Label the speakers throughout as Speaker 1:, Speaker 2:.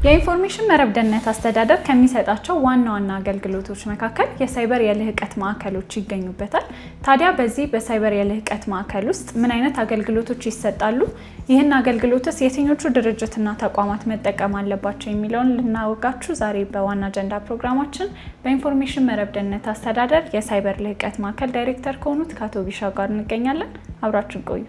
Speaker 1: የኢንፎርሜሽን መረብ ደህንነት አስተዳደር ከሚሰጣቸው ዋና አገልግሎቶች መካከል የሳይበር የልህቀት ማዕከሎች ይገኙበታል። ታዲያ በዚህ በሳይበር የልህቀት ማዕከል ውስጥ ምን አይነት አገልግሎቶች ይሰጣሉ? ይህን አገልግሎትስ የትኞቹ ድርጅትና ተቋማት መጠቀም አለባቸው የሚለውን ልናወጋችሁ ዛሬ በዋና አጀንዳ ፕሮግራማችን በኢንፎርሜሽን መረብ ደህንነት አስተዳደር የሳይበር ልህቀት ማዕከል ዳይሬክተር ከሆኑት ከአቶ ቢሻው ጋር እንገኛለን። አብራችሁን ቆዩ።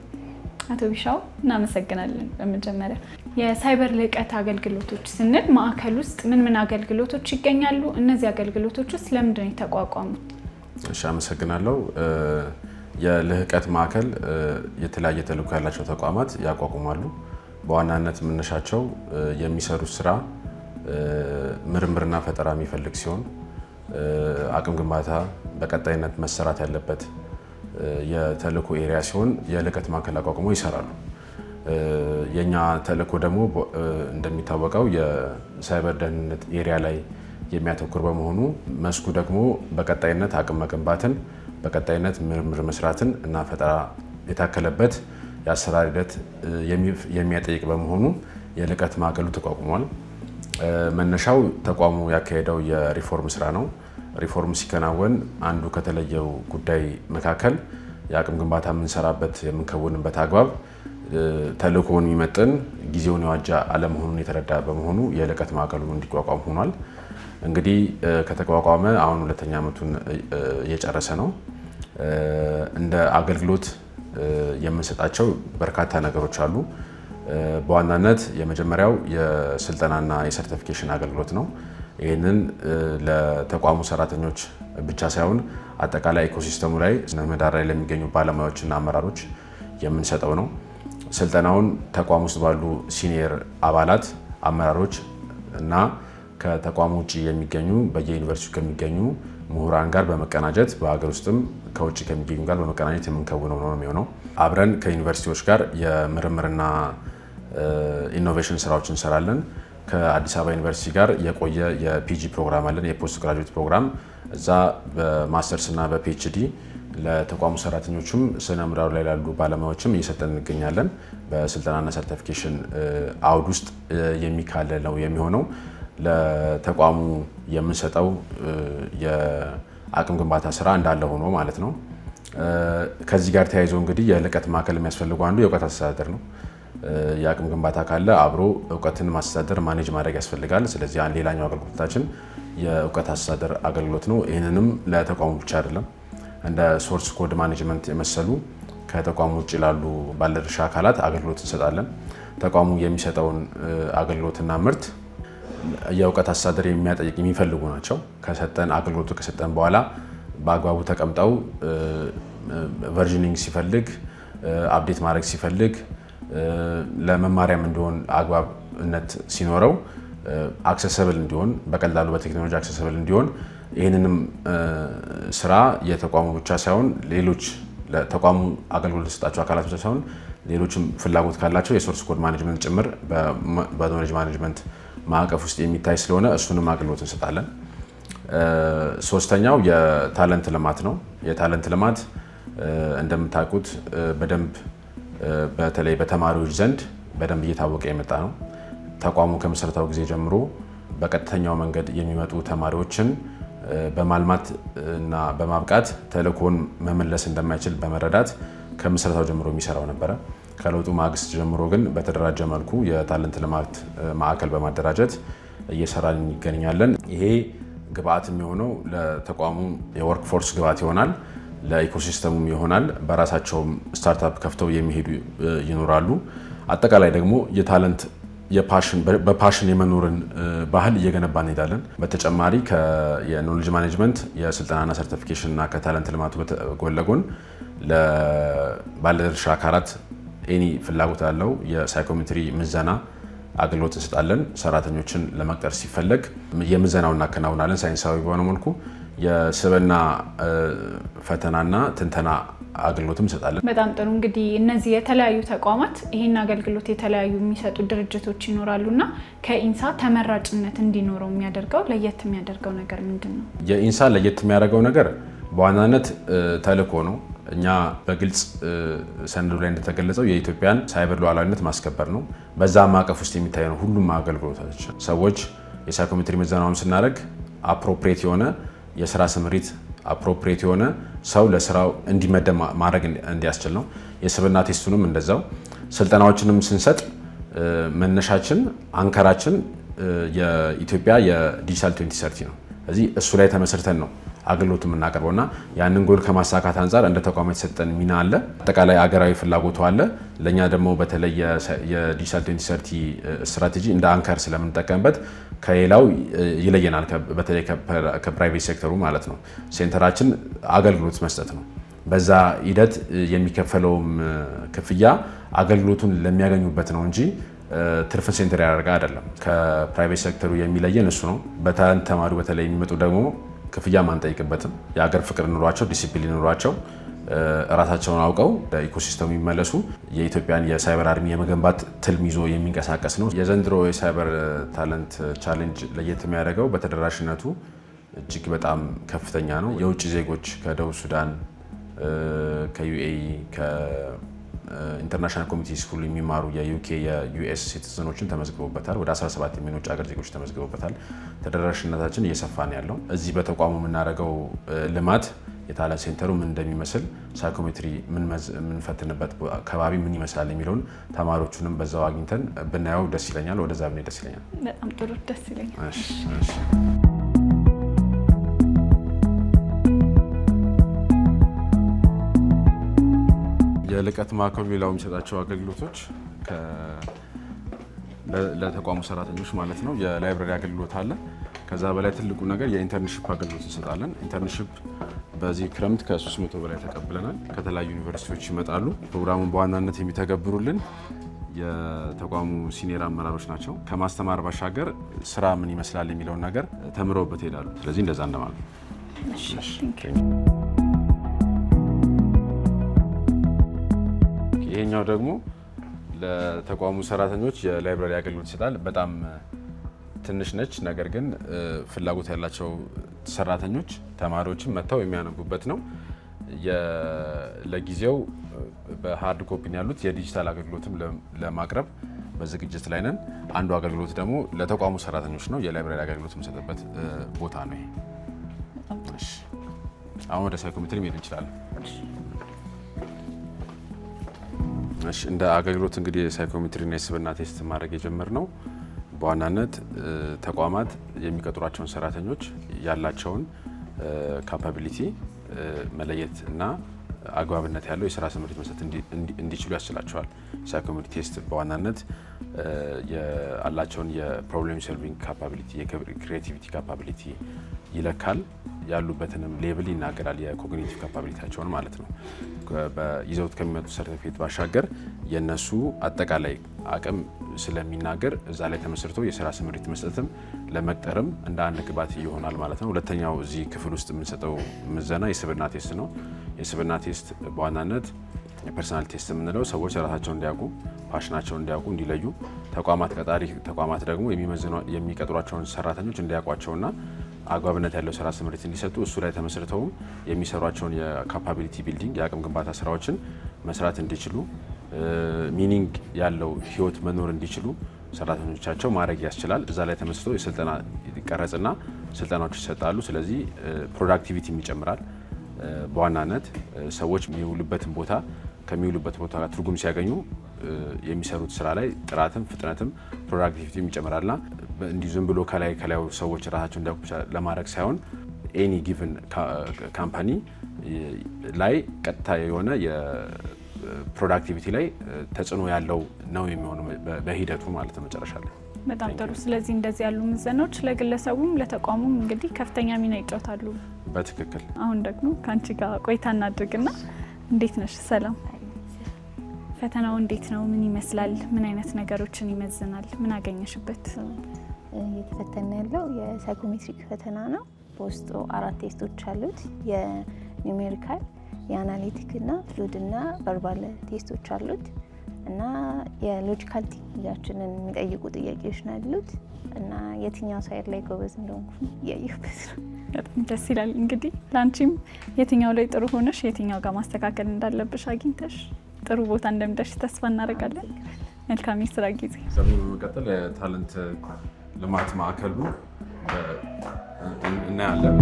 Speaker 1: አቶ ቢሻው እናመሰግናለን። በመጀመሪያ የሳይበር ልህቀት አገልግሎቶች ስንል ማዕከል ውስጥ ምን አገልግሎቶች ይገኛሉ? እነዚህ አገልግሎቶች ውስጥ ለምንድን ነው የተቋቋሙት?
Speaker 2: እሺ፣ አመሰግናለሁ። የልህቀት ማዕከል የተለያየ ተልዕኮ ያላቸው ተቋማት ያቋቁማሉ። በዋናነት መነሻቸው የሚሰሩት ስራ ምርምርና ፈጠራ የሚፈልግ ሲሆን አቅም ግንባታ በቀጣይነት መሰራት ያለበት የተልዕኮ ኤሪያ ሲሆን የልህቀት ማዕከል አቋቁመው ይሰራሉ። የኛ ተልዕኮ ደግሞ እንደሚታወቀው የሳይበር ደህንነት ኤሪያ ላይ የሚያተኩር በመሆኑ መስኩ ደግሞ በቀጣይነት አቅም መገንባትን፣ በቀጣይነት ምርምር መስራትን እና ፈጠራ የታከለበት የአሰራር ሂደት የሚያጠይቅ በመሆኑ የልህቀት ማዕከሉ ተቋቁሟል። መነሻው ተቋሙ ያካሄደው የሪፎርም ስራ ነው። ሪፎርም ሲከናወን አንዱ ከተለየው ጉዳይ መካከል የአቅም ግንባታ የምንከውንበት አግባብ ተልዕኮውን የሚመጥን ጊዜውን የዋጃ አለመሆኑን የተረዳ በመሆኑ የልህቀት ማዕከሉ እንዲቋቋም ሆኗል። እንግዲህ ከተቋቋመ አሁን 2ኛ ዓመቱን እየጨረሰ ነው። እንደ አገልግሎት የምንሰጣቸው በርካታ ነገሮች አሉ። በዋናነት የመጀመሪያው የስልጠናና የሰርቲፊኬሽን አገልግሎት ነው። ይህንን ለተቋሙ ሰራተኞች ብቻ ሳይሆን አጠቃላይ ኢኮሲስተሙ ላይ ምህዳር ላይ ለሚገኙ ባለሙያዎችና አመራሮች የምንሰጠው ነው። ስልጠናውን ተቋም ውስጥ ባሉ ሲኒየር አባላት፣ አመራሮች እና ከተቋሙ ውጭ የሚገኙ በየዩኒቨርሲቲው ከሚገኙ ምሁራን ጋር በመቀናጀት በሀገር ውስጥም ከውጭ ከሚገኙ ጋር በመቀናጀት የምንከውነው ነው የሚሆነው። አብረን ከዩኒቨርሲቲዎች ጋር የምርምርና ኢኖቬሽን ስራዎች እንሰራለን። ከአዲስ አበባ ዩኒቨርሲቲ ጋር የቆየ የፒጂ ፕሮግራም አለን፣ የፖስት ግራጁዌት ፕሮግራም። እዛ በማስተርስ እና በፒኤችዲ ለተቋሙ ሰራተኞችም ስነ ምህዳሩ ላይ ላሉ ባለሙያዎችም እየሰጠን እንገኛለን። በስልጠናና ሰርቲፊኬሽን አውድ ውስጥ የሚካለል ነው የሚሆነው። ለተቋሙ የምንሰጠው የአቅም ግንባታ ስራ እንዳለ ሆኖ ማለት ነው። ከዚህ ጋር ተያይዞ እንግዲህ የልህቀት ማዕከል የሚያስፈልጉ አንዱ የእውቀት አስተዳደር ነው። የአቅም ግንባታ ካለ አብሮ እውቀትን ማስተዳደር ማኔጅ ማድረግ ያስፈልጋል። ስለዚህ ሌላኛው አገልግሎታችን የእውቀት አስተዳደር አገልግሎት ነው። ይህንንም ለተቋሙ ብቻ አይደለም፣ እንደ ሶርስ ኮድ ማኔጅመንት የመሰሉ ከተቋሙ ውጭ ላሉ ባለድርሻ አካላት አገልግሎት እንሰጣለን። ተቋሙ የሚሰጠውን አገልግሎትና ምርት የእውቀት አስተዳደር የሚፈልጉ ናቸው። አገልግሎቱ ከሰጠን በኋላ በአግባቡ ተቀምጠው ቨርዥኒንግ ሲፈልግ፣ አፕዴት ማድረግ ሲፈልግ፣ ለመማሪያም እንዲሆን አግባብነት ሲኖረው አክሰሰብል እንዲሆን በቀላሉ በቴክኖሎጂ አክሰሰብል እንዲሆን ይህንንም ስራ የተቋሙ ብቻ ሳይሆን ሌሎች ለተቋሙ አገልግሎት የሰጣቸው አካላት ብቻ ሳይሆን ሌሎችም ፍላጎት ካላቸው የሶርስ ኮድ ማኔጅመንት ጭምር በኖሌጅ ማኔጅመንት ማዕቀፍ ውስጥ የሚታይ ስለሆነ እሱንም አገልግሎት እንሰጣለን። ሶስተኛው የታለንት ልማት ነው። የታለንት ልማት እንደምታውቁት በደንብ በተለይ በተማሪዎች ዘንድ በደንብ እየታወቀ የመጣ ነው። ተቋሙ ከመሰረታው ጊዜ ጀምሮ በቀጥተኛው መንገድ የሚመጡ ተማሪዎችን በማልማት እና በማብቃት ተልዕኮን መመለስ እንደማይችል በመረዳት ከመሰረታው ጀምሮ የሚሰራው ነበረ። ከለውጡ ማግስት ጀምሮ ግን በተደራጀ መልኩ የታለንት ልማት ማዕከል በማደራጀት እየሰራን እንገኛለን። ይሄ ግብአት የሚሆነው ለተቋሙ የወርክ ፎርስ ግብአት ይሆናል፣ ለኢኮሲስተሙም ይሆናል። በራሳቸውም ስታርታፕ ከፍተው የሚሄዱ ይኖራሉ። አጠቃላይ ደግሞ የታለንት በፓሽን የመኖርን ባህል እየገነባ እንሄዳለን። በተጨማሪ የኖሌጅ ማኔጅመንት የስልጠናና ሰርቲፊኬሽን እና ከታለንት ልማቱ ጎን ለጎን ለባለድርሻ አካላት ፍላጎት ያለው የሳይኮሜትሪ ምዘና አገልግሎት እንሰጣለን። ሰራተኞችን ለመቅጠር ሲፈለግ የምዘናውን እናከናውናለን። ሳይንሳዊ በሆነ መልኩ የስብዕና ፈተናና ትንተና አገልግሎትም እንሰጣለን።
Speaker 1: በጣም ጥሩ። እንግዲህ እነዚህ የተለያዩ ተቋማት ይህን አገልግሎት የተለያዩ የሚሰጡ ድርጅቶች ይኖራሉና ከኢንሳ ተመራጭነት እንዲኖረው ለየት የሚያደርገው ነገር ምንድን ነው?
Speaker 2: የኢንሳ ለየት የሚያደርገው ነገር በዋናነት ተልዕኮ ነው። እኛ በግልጽ ሰነዱ ላይ እንደተገለጸው የኢትዮጵያን ሳይበር ሉዓላዊነት ማስከበር ነው። በዛ ማዕቀፍ ውስጥ የሚታይ ነው ሁሉም አገልግሎቶች። ሰዎች የሳይኮሜትሪ ምዘናውን ስናደርግ አፕሮፕሪየት የሆነ የስራ ስምሪት አፕሮፕሪየት የሆነ ሰው ለስራው እንዲመደብ ማድረግ እንዲያስችል ነው። የስብዕና ቴስቱንም እንደዛው ስልጠናዎችንም ስንሰጥ መነሻችን አንከራችን የኢትዮጵያ የዲጂታል 2030 ነው። ስለዚህ እሱ ላይ ተመስርተን ነው አገልግሎት የምናቀርበው እና ያንን ጎል ከማሳካት አንጻር እንደ ተቋም የተሰጠን ሚና አለ። አጠቃላይ አገራዊ ፍላጎቱ አለ። ለእኛ ደግሞ በተለይ የዲጂታል 2030 ስትራቴጂ እንደ አንከር ስለምንጠቀምበት ከሌላው ይለየናል። በተለይ ከፕራይቬት ሴክተሩ ማለት ነው። ሴንተራችን አገልግሎት መስጠት ነው። በዛ ሂደት የሚከፈለውም ክፍያ አገልግሎቱን ለሚያገኙበት ነው እንጂ ትርፍን ሴንተር ያደርጋ አይደለም። ከፕራይቬት ሴክተሩ የሚለየን እሱ ነው። በታለንት ተማሪው በተለይ የሚመጡ ደግሞ ክፍያ ማንጠይቅበትም የሀገር ፍቅር ኑሯቸው ዲሲፕሊን ኑሯቸው ራሳቸውን አውቀው ለኢኮሲስተሙ የሚመለሱ የኢትዮጵያን የሳይበር አርሚ የመገንባት ትልም ይዞ የሚንቀሳቀስ ነው። የዘንድሮ የሳይበር ታለንት ቻሌንጅ ለየት የሚያደርገው በተደራሽነቱ እጅግ በጣም ከፍተኛ ነው። የውጭ ዜጎች ከደቡብ ሱዳን፣ ከዩኤኢ፣ ከኢንተርናሽናል ኮሚኒቲ ስኩል የሚማሩ የዩኬ የዩኤስ ሲቲዝኖችን ተመዝግበውበታል። ወደ 17 የሚሆኑ ውጭ ሀገር ዜጎች ተመዝግበውበታል። ተደራሽነታችን እየሰፋ ነው ያለው። እዚህ በተቋሙ የምናደርገው ልማት የታለንት ሴንተሩ ምን እንደሚመስል ሳይኮሜትሪ የምንፈትንበት አካባቢ ምን ይመስላል የሚለውን ተማሪዎቹንም በዛው አግኝተን ብናየው ደስ ይለኛል። ወደዛ ብንሄድ ደስ ይለኛል።
Speaker 1: በጣም ጥሩ፣ ደስ ይለኛል።
Speaker 2: የልቀት ማዕከሉ ሌላው የሚሰጣቸው አገልግሎቶች ለተቋሙ ሰራተኞች ማለት ነው የላይብረሪ አገልግሎት አለ። ከዛ በላይ ትልቁ ነገር የኢንተርንሺፕ አገልግሎት እንሰጣለን። ኢንተርንሺፕ በዚህ ክረምት ከ300 በላይ ተቀብለናል። ከተለያዩ ዩኒቨርሲቲዎች ይመጣሉ። ፕሮግራሙን በዋናነት የሚተገብሩልን የተቋሙ ሲኒየር አመራሮች ናቸው። ከማስተማር ባሻገር ስራ ምን ይመስላል የሚለውን ነገር ተምረውበት ይሄዳሉ። ስለዚህ እንደዛ እንደማለት ነው። ይሄኛው ደግሞ ለተቋሙ ሰራተኞች የላይብረሪ አገልግሎት ይሰጣል። በጣም ትንሽ ነች፣ ነገር ግን ፍላጎት ያላቸው ሰራተኞች ተማሪዎችን መጥተው የሚያነቡበት ነው። ለጊዜው በሃርድ ኮፒ ያሉት የዲጂታል አገልግሎትም ለማቅረብ በዝግጅት ላይ ነን። አንዱ አገልግሎት ደግሞ ለተቋሙ ሰራተኞች ነው፣ የላይብረሪ አገልግሎት የምንሰጥበት ቦታ ነው ይሄ። አሁን ወደ ሳይኮሜትሪ መሄድ እንችላለን። እንደ አገልግሎት እንግዲህ የሳይኮሜትሪና የስብዕና ቴስት ማድረግ የጀመርነው በዋናነት ተቋማት የሚቀጥሯቸውን ሰራተኞች ያላቸውን ካፓቢሊቲ መለየት እና አግባብነት ያለው የስራ ስምሪት መስጠት እንዲችሉ ያስችላቸዋል። ሳይኮሜትሪ ቴስት በዋናነት ያላቸውን የፕሮብሌም ሶልቪንግ ካፓቢሊቲ፣ የክሪኤቲቪቲ ካፓቢሊቲ ይለካል። ያሉበትንም ሌብል ይናገራል፣ የኮግኒቲቭ ካፓቢሊቲያቸውን ማለት ነው። ይዘውት ከሚመጡ ሰርቲፊኬት ባሻገር የነሱ አጠቃላይ አቅም ስለሚናገር እዛ ላይ ተመስርቶ የስራ ስምሪት መስጠትም ለመቅጠርም እንደ አንድ ግብዓት ይሆናል ማለት ነው። ሁለተኛው እዚህ ክፍል ውስጥ የምንሰጠው ምዘና የስብዕና ቴስት ነው። የስብዕና ቴስት በዋናነት የፐርሰናል ቴስት የምንለው ሰዎች ራሳቸውን እንዲያውቁ፣ ፓሽናቸውን እንዲያውቁ፣ እንዲለዩ፣ ቀጣሪ ተቋማት ደግሞ የሚቀጥሯቸውን ሰራተኞች እንዲያውቋቸውና አግባብነት ያለው ስራ ስምሪት እንዲሰጡ እሱ ላይ ተመስርተውም የሚሰሯቸውን የካፓቢሊቲ ቢልዲንግ የአቅም ግንባታ ስራዎችን መስራት እንዲችሉ ሚኒንግ ያለው ህይወት መኖር እንዲችሉ ሰራተኞቻቸው ማድረግ ያስችላል። እዛ ላይ ተመስርቶ የስልጠና ይቀረጽና ስልጠናዎች ይሰጣሉ። ስለዚህ ፕሮዳክቲቪቲም ይጨምራል። በዋናነት ሰዎች የሚውሉበትን ቦታ ከሚውሉበት ቦታ ጋር ትርጉም ሲያገኙ የሚሰሩት ስራ ላይ ጥራትም ፍጥነትም ፕሮዳክቲቪቲም ይጨምራልና እንዲሁ ዝም ብሎ ከላዩ ሰዎች ራሳቸው እንዲያውቁ ለማድረግ ሳይሆን ኤኒ ጊቭን ካምፓኒ ላይ ቀጥታ የሆነ የፕሮዳክቲቪቲ ላይ ተጽዕኖ ያለው ነው የሚሆነው በሂደቱ ማለት ነው መጨረሻ ላይ።
Speaker 1: በጣም ጥሩ። ስለዚህ እንደዚህ ያሉ ምዘናዎች ለግለሰቡም ለተቋሙም እንግዲህ ከፍተኛ ሚና ይጫወታሉ።
Speaker 2: በትክክል።
Speaker 1: አሁን ደግሞ ከአንቺ ጋር ቆይታ እናድርግና እንዴት ነሽ? ሰላም። ፈተናው እንዴት ነው? ምን ይመስላል? ምን አይነት ነገሮችን ይመዝናል? ምን አገኘሽበት?
Speaker 3: እየተፈተነ ያለው የሳይኮሜትሪክ ፈተና ነው። በውስጡ 4 ቴስቶች አሉት። የኒውሜሪካል፣ የአናሊቲክ እና ፍሉድ እና ቨርባል ቴስቶች አሉት እና የሎጂካል ቲንኪንጋችንን የሚጠይቁ ጥያቄዎች ነው ያሉት እና የትኛው ሳይድ ላይ ጎበዝ እንደሆንኩ እያየሁበት ነው።
Speaker 1: በጣም ደስ ይላል። እንግዲህ ለአንቺም የትኛው ላይ ጥሩ ሆነሽ የትኛው ጋር ማስተካከል እንዳለብሽ አግኝተሽ ጥሩ ቦታ እንደምደርሽ ተስፋ እናደርጋለን። መልካም የስራ ጊዜ።
Speaker 2: በመቀጠል የታለንት ልማት ማዕከሉ እናያለን።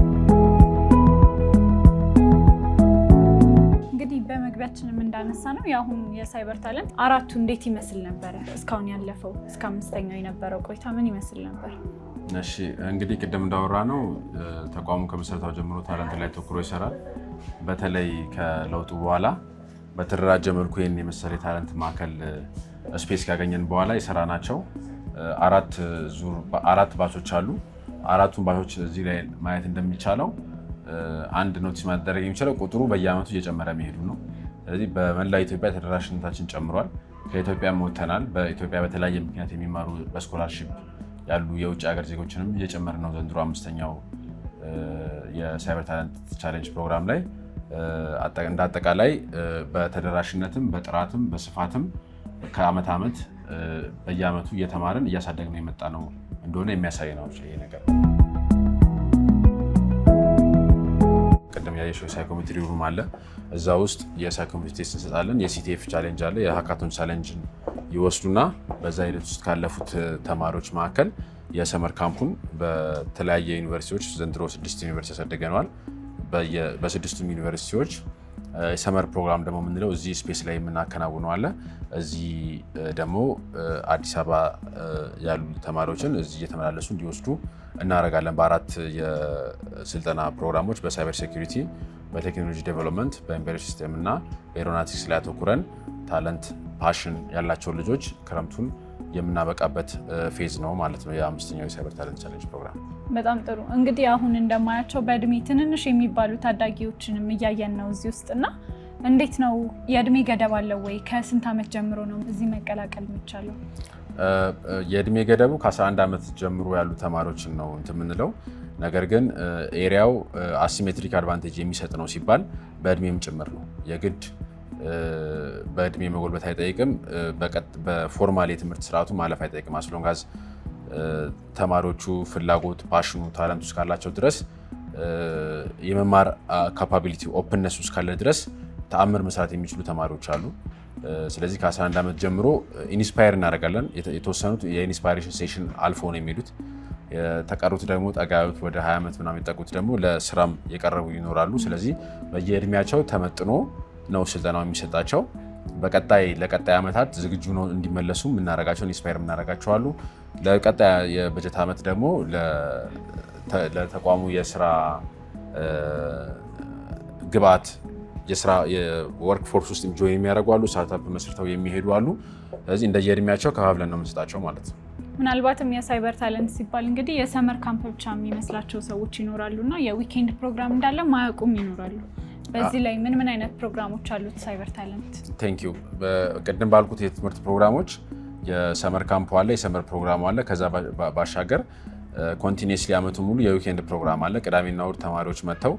Speaker 1: እንግዲህ በመግቢያችንም እንዳነሳ ነው የአሁኑ የሳይበር ታለንት አራቱ እንዴት ይመስል ነበረ? እስካሁን ያለፈው እስከ 5ኛው የነበረው ቆይታ ምን ይመስል ነበር?
Speaker 2: እሺ እንግዲህ ቅድም እንዳወራ ነው ተቋሙ ከመሰረታው ጀምሮ ታለንት ላይ ተኩሮ ይሰራል። በተለይ ከለውጡ በኋላ በተደራጀ መልኩ ይህን የመሰለ የታለንት ማዕከል ስፔስ ካገኘን በኋላ የሰራናቸው አራት ባቾች አሉ። አራቱን ባቾች እዚህ ላይ ማየት እንደሚቻለው አንድ ኖቲስ ማድረግ የሚችለው ቁጥሩ በየአመቱ እየጨመረ መሄዱ ነው። ስለዚህ በመላ ኢትዮጵያ ተደራሽነታችን ጨምሯል። ከኢትዮጵያ ወጥተናል። በኢትዮጵያ በተለያየ ምክንያት የሚማሩ በስኮላርሺፕ ያሉ የውጭ ሀገር ዜጎችንም እየጨመረ ነው። ዘንድሮ 5ኛው የሳይበር ታለንት ቻሌንጅ ፕሮግራም ላይ እንደ አጠቃላይ በተደራሽነትም በጥራትም በስፋትም ከአመት ዓመት በየአመቱ እየተማርን እያሳደግን የመጣ ነው እንደሆነ የሚያሳይ ነው ይሄ ነገር። ቅድም ያየሽው ሳይኮሜትሪ ሩም አለ። እዛ ውስጥ የሳይኮሜትሪ ቴስት እንሰጣለን። የሲቲኤፍ ቻሌንጅ አለ። የሃካቶን ቻሌንጅን ይወስዱና በዛ ሂደት ውስጥ ካለፉት ተማሪዎች መካከል የሰመር ካምፑን በተለያየ ዩኒቨርሲቲዎች ዘንድሮ 6 ዩኒቨርሲቲ ያሳደገነዋል። በ6ቱም ዩኒቨርሲቲዎች የሰመር ፕሮግራም ደግሞ የምንለው እዚህ ስፔስ ላይ የምናከናውነው አለ። እዚህ ደግሞ አዲስ አበባ ያሉ ተማሪዎችን እዚህ እየተመላለሱ እንዲወስዱ እናደርጋለን። በ4 የስልጠና ፕሮግራሞች በሳይበር ሴኩሪቲ፣ በቴክኖሎጂ ዴቨሎፕመንት፣ በኢምቤድድ ሲስተም እና በኤሮናቲክስ ላይ አተኩረን ታለንት ፓሽን ያላቸውን ልጆች ክረምቱን የምናበቃበት ፌዝ ነው ማለት ነው የ5ኛው የሳይበር ታለንት ቻሌንጅ ፕሮግራም።
Speaker 1: በጣም ጥሩ። እንግዲህ አሁን እንደማያቸው በእድሜ ትንንሽ የሚባሉ ታዳጊዎችንም እያየን ነው እዚህ ውስጥ እና እንዴት ነው የእድሜ ገደብ አለው ወይ? ከስንት ዓመት ጀምሮ ነው እዚህ መቀላቀል የሚቻለው?
Speaker 2: የእድሜ ገደቡ ከ11 ዓመት ጀምሮ ያሉ ተማሪዎችን ነው እንትን የምንለው። ነገር ግን ኤሪያው አሲሜትሪክ አድቫንቴጅ የሚሰጥ ነው ሲባል በእድሜም ጭምር ነው። የግድ በእድሜ መጎልበት አይጠይቅም። በፎርማል የትምህርት ስርዓቱ ማለፍ አይጠይቅም። አስሎንጋዝ ተማሪዎቹ ፍላጎት፣ ፓሽኑ፣ ታለንቱ እስካላቸው ድረስ የመማር ካፓቢሊቲ ኦፕንነስ እስካለ ድረስ ተአምር መስራት የሚችሉ ተማሪዎች አሉ። ስለዚህ ከ11 ዓመት ጀምሮ ኢንስፓየር እናደርጋለን። የተወሰኑት የኢንስፓይሬሽን ሴሽን አልፎ ነው የሚሄዱት። የተቀሩት ደግሞ ጠጋዩት ወደ 20 ዓመት ምናምን የጠቁት ደግሞ ለስራም የቀረቡ ይኖራሉ። ስለዚህ በየእድሜያቸው ተመጥኖ ነው ስልጠናው የሚሰጣቸው። ለቀጣይ ዓመታት ዝግጁ ነው እንዲመለሱ የምናደርጋቸው ኢንስፓየር የምናደርጋቸው አሉ። ለቀጣይ የበጀት ዓመት ደግሞ ለተቋሙ የስራ ግብዓት የወርክ ፎርስ ውስጥ ጆይን የሚያደርጉ አሉ። ስታርታፕ መስርተው የሚሄዱ አሉ። ስለዚህ እንደየእድሜያቸው ከፋፍለን ነው የምንሰጣቸው ማለት ነው።
Speaker 1: ምናልባትም የሳይበር ታለንት ሲባል እንግዲህ የሰመር ካምፕ ብቻ የሚመስላቸው ሰዎች ይኖራሉ እና የዊኬንድ ፕሮግራም እንዳለ ማያውቁም ይኖራሉ። በዚህ ላይ ምን አይነት ፕሮግራሞች አሉት ሳይበር ታለንት? ቴንክ ዩ።
Speaker 2: ቅድም ባልኩት የትምህርት ፕሮግራሞች የሰመር ካምፕ አለ፣ የሰመር ፕሮግራም አለ። ከዛ ባሻገር ኮንቲኒየስሊ አመቱ ሙሉ የዊኬንድ ፕሮግራም አለ። ቅዳሜና እሁድ ተማሪዎች መጥተው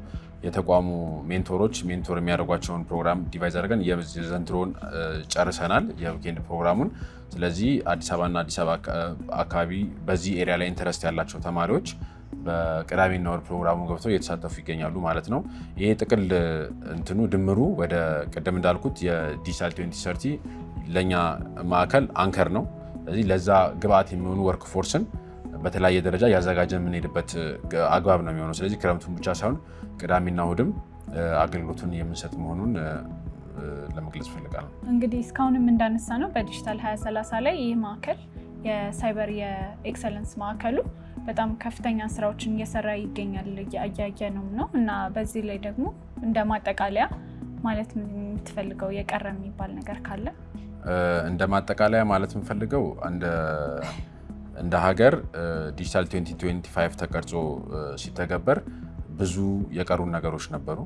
Speaker 2: የተቋሙ ሜንቶሮች ሜንቶር የሚያደርጓቸውን ፕሮግራም ዲቫይዝ አድርገን የዘንድሮን ጨርሰናል የዊኬንድ ፕሮግራሙን። ስለዚህ አዲስ አበባና አዲስ አበባ አካባቢ በዚህ ኤሪያ ላይ ኢንተረስት ያላቸው ተማሪዎች በቅዳሜና እሁድ ፕሮግራሙ ገብተው እየተሳተፉ ይገኛሉ ማለት ነው። ይሄ ጥቅል እንትኑ ድምሩ ወደ ቅድም እንዳልኩት የዲጂታል 2030 ለኛ ማዕከል አንከር ነው። ስለዚህ ለዛ ግብአት የሚሆኑ ወርክ ፎርስን በተለያየ ደረጃ ያዘጋጀን የምንሄድበት አግባብ ነው የሚሆነው። ስለዚህ ክረምቱን ብቻ ሳይሆን ቅዳሜና እሁድም አገልግሎቱን የምንሰጥ መሆኑን ለመግለጽ ፈልጋለሁ።
Speaker 1: እንግዲህ እስካሁንም እንዳነሳ ነው በዲጂታል 2030 ላይ ይህ ማዕከል የሳይበር የኤክሰለንስ ማዕከሉ በጣም ከፍተኛ ስራዎችን እየሰራ ይገኛል እያየ ነው እና በዚህ ላይ ደግሞ እንደ ማጠቃለያ ማለት የምትፈልገው የቀረ የሚባል ነገር ካለ?
Speaker 2: እንደ ማጠቃለያ ማለት የምፈልገው እንደ ሀገር ዲጂታል 2025 ተቀርጾ ሲተገበር ብዙ የቀሩን ነገሮች ነበሩ።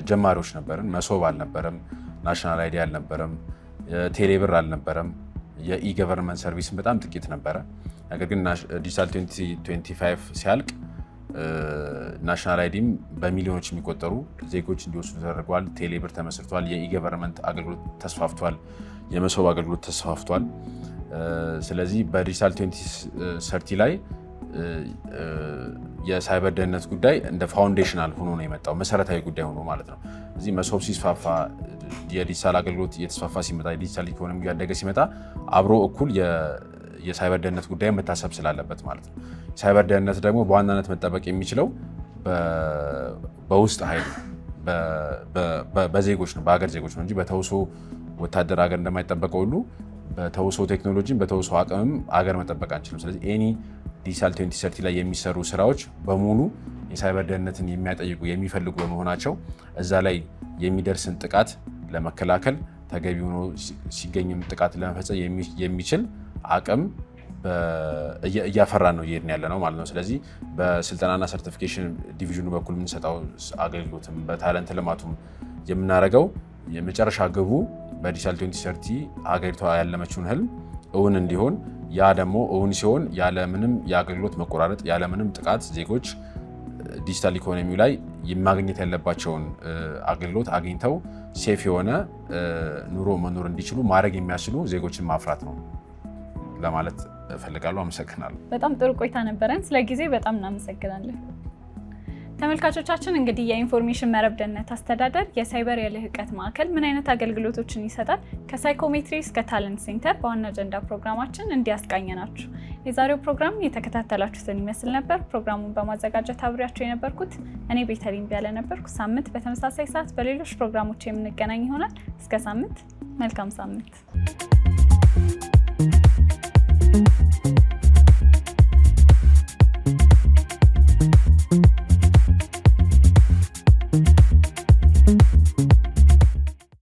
Speaker 2: ጀማሪዎች ነበርን። መሶብ አልነበረም፣ ናሽናል አይዲ አልነበረም፣ ቴሌብር አልነበረም፣ የኢ-ገቨርንመንት ሰርቪስን በጣም ጥቂት ነበረ። ነገር ግን ዲጂታል 2025 ሲያልቅ ናሽናል አይዲም በሚሊዮኖች የሚቆጠሩ ዜጎች እንዲወስዱ ተደርጓል። ቴሌብር ተመስርቷል። የኢ-ገቨርንመንት አገልግሎት ተስፋፍቷል። የመሶብ አገልግሎት ተስፋፍቷል። ስለዚህ በዲጂታል 2030 ላይ የሳይበር ደህንነት ጉዳይ እንደ ፋውንዴሽናል ሆኖ ነው የመጣው፣ መሰረታዊ ጉዳይ ሆኖ ማለት ነው። እዚህ መሶብ ሲስፋፋ የዲጂታል አገልግሎት እየተስፋፋ ሲመጣ የዲጂታል ኢኮኖሚ እያደገ ሲመጣ አብሮ እኩል የሳይበር ደህንነት ጉዳይ መታሰብ ስላለበት ማለት ነው። ሳይበር ደህንነት ደግሞ በዋናነት መጠበቅ የሚችለው በውስጥ ኃይል በዜጎች ነው፣ በሀገር ዜጎች ነው እንጂ በተውሶ ወታደር ሀገር እንደማይጠበቀው ሁሉ በተውሶ ቴክኖሎጂም በተውሶ አቅምም ሀገር መጠበቅ አንችልም። ስለዚህ ኤኒ ዲጂታል 2030 ላይ የሚሰሩ ስራዎች በሙሉ የሳይበር ደህንነትን የሚያጠይቁ የሚፈልጉ በመሆናቸው እዛ ላይ የሚደርስን ጥቃት ለመከላከል ተገቢ ሆኖ ሲገኝም ጥቃት ለመፈጸም የሚችል አቅም እያፈራ ነው እየሄድን ያለ ነው ማለት ነው። ስለዚህ በስልጠናና ሰርቲፊኬሽን ዲቪዥኑ በኩል የምንሰጠው አገልግሎትም በታለንት ልማቱም የምናደርገው የመጨረሻ ግቡ በዲጂታል 2030 ሀገሪቷ ያለመችውን ህልም እውን እንዲሆን፣ ያ ደግሞ እውን ሲሆን ያለምንም የአገልግሎት መቆራረጥ ያለምንም ጥቃት ዜጎች ዲጂታል ኢኮኖሚው ላይ ማግኘት ያለባቸውን አገልግሎት አግኝተው ሴፍ የሆነ ኑሮ መኖር እንዲችሉ ማድረግ የሚያስችሉ ዜጎችን ማፍራት ነው ለማለት እፈልጋለሁ። አመሰግናለሁ።
Speaker 1: በጣም ጥሩ ቆይታ ነበረን። ስለ ጊዜ በጣም እናመሰግናለን። ተመልካቾቻችን እንግዲህ የኢንፎርሜሽን መረብ ደህንነት አስተዳደር የሳይበር የልህቀት ማዕከል ምን አይነት አገልግሎቶችን ይሰጣል ከሳይኮሜትሪ እስከ ታለንት ሴንተር በዋና አጀንዳ ፕሮግራማችን እንዲያስቃኘናችሁ። የዛሬው ፕሮግራም የተከታተላችሁትን ይመስል ነበር። ፕሮግራሙን በማዘጋጀት አብሬያችሁ የነበርኩት እኔ ቤተልሔም ቢያለ ነበርኩ። ሳምንት በተመሳሳይ ሰዓት በሌሎች ፕሮግራሞች የምንገናኝ ይሆናል። እስከ ሳምንት፣ መልካም ሳምንት።